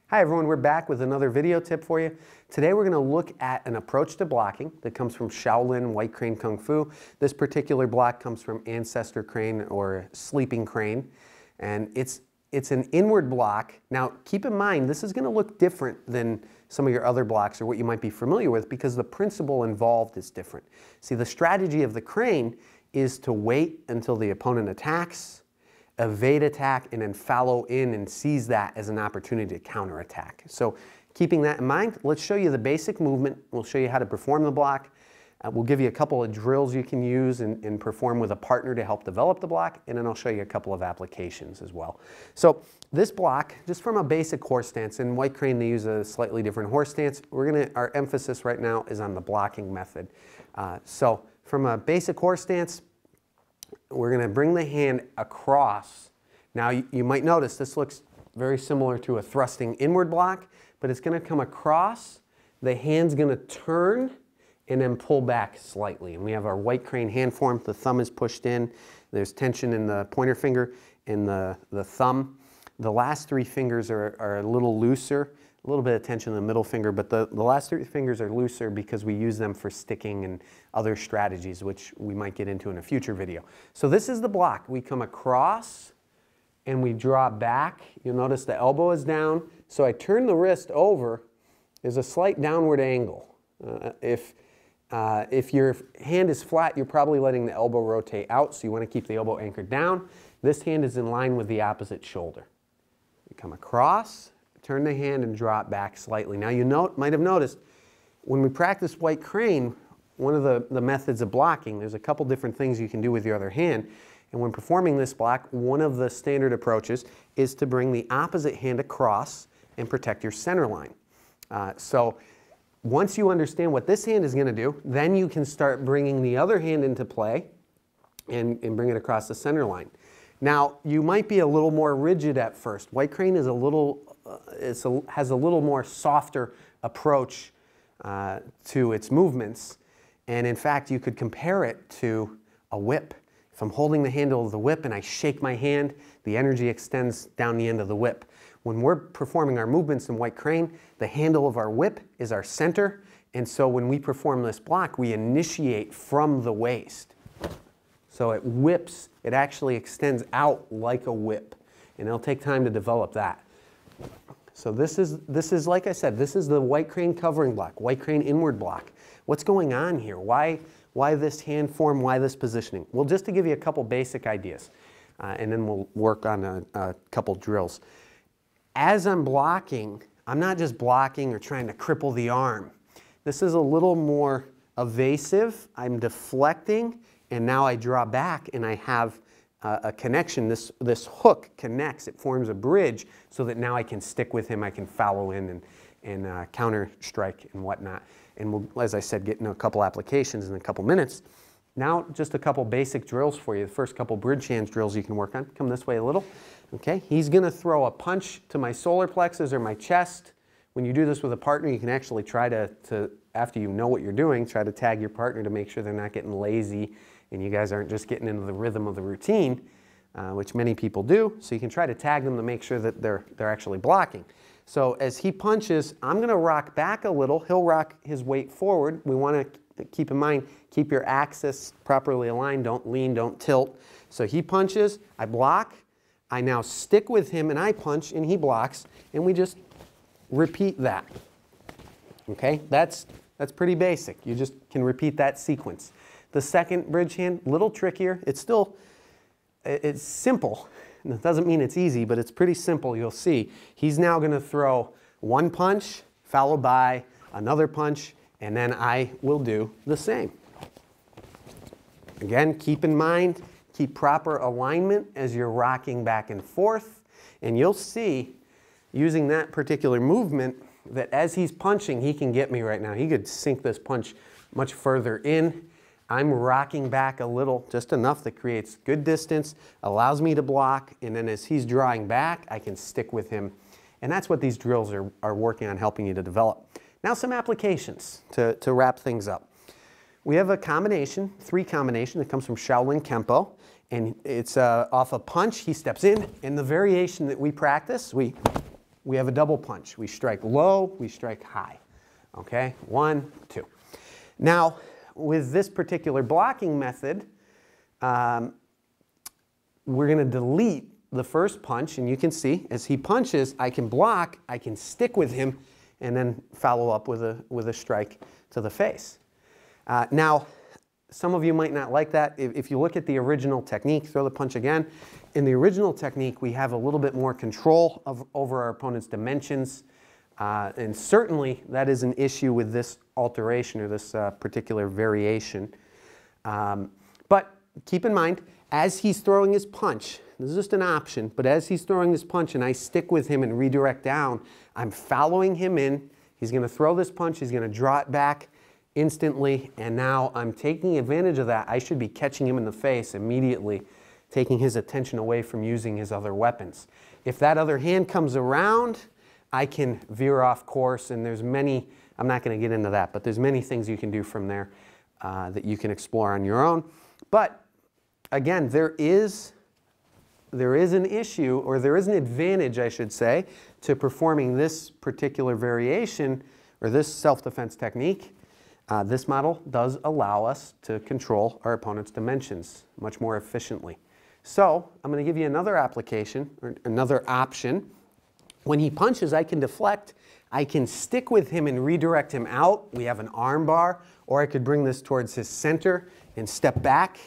Hi everyone, we're back with another video tip for you. Today we're going to look at an approach to blocking that comes from Shaolin White Crane Kung Fu. This particular block comes from Ancestor Crane or Sleeping Crane, and it's an inward block. Now keep in mind this is going to look different than some of your other blocks or what you might be familiar with because the principle involved is different. See, the strategy of the crane is to wait until the opponent attacks, evade attack, and then follow in and seize that as an opportunity to counterattack. So keeping that in mind, let's show you the basic movement. We'll show you how to perform the block. We'll give you a couple of drills you can use and perform with a partner to help develop the block, and then I'll show you a couple of applications as well. So this block, just from a basic horse stance, in White Crane they use a slightly different horse stance. Our emphasis right now is on the blocking method. So from a basic horse stance, we're going to bring the hand across. Now you might notice this looks very similar to a thrusting inward block, but it's going to come across, the hand's going to turn, and then pull back slightly. And we have our White Crane hand form. The thumb is pushed in. There's tension in the pointer finger and the thumb. The last three fingers are a little looser, a little bit of tension in the middle finger, but the last three fingers are looser because we use them for sticking and other strategies, which we might get into in a future video. So this is the block. We come across and we draw back. You'll notice the elbow is down. So I turn the wrist over. There's a slight downward angle. If your hand is flat, you're probably letting the elbow rotate out, so you want to keep the elbow anchored down. This hand is in line with the opposite shoulder. We come across, turn the hand and drop back slightly. Now you might have noticed when we practice White Crane, one of the methods of blocking, there's a couple different things you can do with your other hand. And when performing this block, one of the standard approaches is to bring the opposite hand across and protect your center line. So once you understand what this hand is going to do, then you can start bringing the other hand into play and bring it across the center line. Now, you might be a little more rigid at first. White Crane is has a little more softer approach to its movements. And in fact, you could compare it to a whip. If I'm holding the handle of the whip and I shake my hand, the energy extends down the end of the whip. When we're performing our movements in White Crane, the handle of our whip is our center. And so when we perform this block, we initiate from the waist. So it whips, it actually extends out like a whip. And it'll take time to develop that. So this is like I said, this is the White Crane covering block, White Crane inward block. What's going on here? Why this hand form? Why this positioning? Well, just to give you a couple basic ideas, and then we'll work on a couple drills. As I'm blocking, I'm not just blocking or trying to cripple the arm. This is a little more evasive. I'm deflecting, and now I draw back, and I have a connection. This hook connects. It forms a bridge so that now I can stick with him. I can follow in and counter strike and whatnot. And we'll, as I said, get into a couple applications in a couple minutes. Now, just a couple basic drills for you. The first couple bridge hands drills you can work on. Come this way a little. Okay, he's going to throw a punch to my solar plexus or my chest. When you do this with a partner, you can actually try to after you know what you're doing, try to tag your partner to make sure they're not getting lazy and you guys aren't just getting into the rhythm of the routine, which many people do. So you can try to tag them to make sure that they're actually blocking. So as he punches, I'm going to rock back a little. He'll rock his weight forward. We want to keep in mind, keep your axis properly aligned. Don't lean, don't tilt. So he punches, I block. I now stick with him and I punch and he blocks. And we just repeat that. Okay, that's pretty basic. You just can repeat that sequence. The second bridge hand, a little trickier. It's simple. It doesn't mean it's easy, but it's pretty simple. You'll see. He's now going to throw one punch followed by another punch, and then I will do the same. Again, keep in mind, keep proper alignment as you're rocking back and forth, and you'll see, using that particular movement, that as he's punching, he can get me right now. He could sink this punch much further in. I'm rocking back a little, just enough that creates good distance, allows me to block, and then as he's drawing back, I can stick with him. And that's what these drills are working on, helping you to develop. Now some applications to wrap things up. We have a combination, three combination that comes from Shaolin Kempo, and it's off a punch, he steps in, and the variation that we practice, we we have a double punch. We strike low, we strike high. Okay, 1, 2. Now, with this particular blocking method, we're going to delete the first punch, and you can see as he punches, I can block, I can stick with him, and then follow up with a strike to the face. Now, some of you might not like that. If you look at the original technique, throw the punch again. In the original technique, we have a little bit more control over our opponent's dimensions. And certainly that is an issue with this alteration or this particular variation. But keep in mind, as he's throwing his punch, this is just an option, but as he's throwing his punch and I stick with him and redirect down, I'm following him in. He's going to throw this punch, he's going to draw it back instantly, and now I'm taking advantage of that. I should be catching him in the face immediately, taking his attention away from using his other weapons. If that other hand comes around, I can veer off course, and there's many, I'm not going to get into that, but there's many things you can do from there that you can explore on your own. But again, there is an issue, or there is an advantage, I should say, to performing this particular variation or this self-defense technique. This model does allow us to control our opponent's dimensions much more efficiently. So I'm going to give you another application, or another option. When he punches, I can deflect. I can stick with him and redirect him out. We have an arm bar, or I could bring this towards his center and step back.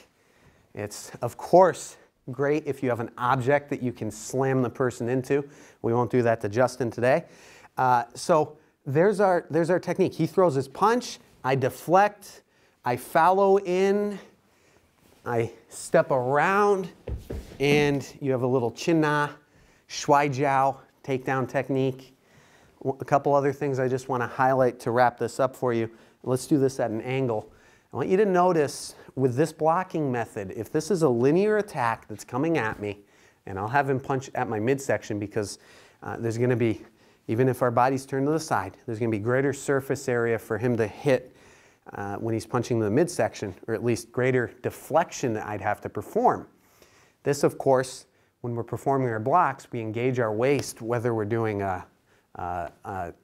It's, of course, great if you have an object that you can slam the person into. We won't do that to Justin today. So there's our technique. He throws his punch. I deflect, I follow in, I step around, and you have a little chin na, shuai jiao takedown technique. A couple other things I just want to highlight to wrap this up for you. Let's do this at an angle. I want you to notice with this blocking method, if this is a linear attack that's coming at me, and I'll have him punch at my midsection because there's going to be, even if our body's turned to the side, there's going to be greater surface area for him to hit when he's punching the midsection, or at least greater deflection that I'd have to perform. This, of course, when we're performing our blocks, we engage our waist, whether we're doing a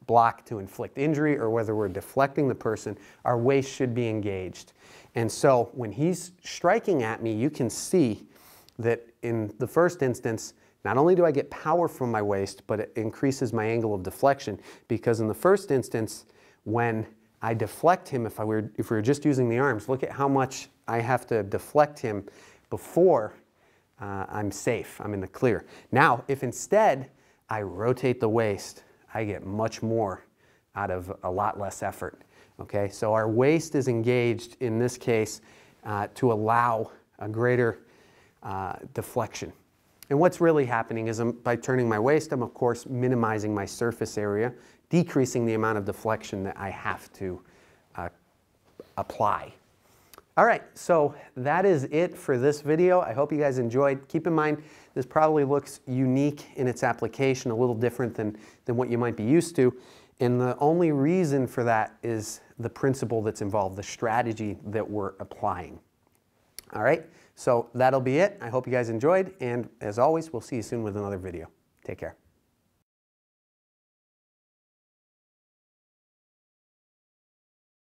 block to inflict injury or whether we're deflecting the person, our waist should be engaged. And so when he's striking at me, you can see that in the first instance, not only do I get power from my waist, but it increases my angle of deflection, because in the first instance, when I deflect him, if we were just using the arms, look at how much I have to deflect him before I'm safe, I'm in the clear. Now, if instead I rotate the waist, I get much more out of a lot less effort. Okay, so our waist is engaged in this case to allow a greater deflection. And what's really happening is by turning my waist, I'm of course minimizing my surface area, decreasing the amount of deflection that I have to apply. All right, so that is it for this video. I hope you guys enjoyed. Keep in mind, this probably looks unique in its application, a little different than what you might be used to. And the only reason for that is the principle that's involved, the strategy that we're applying. All right, so that'll be it. I hope you guys enjoyed, and as always, we'll see you soon with another video. Take care.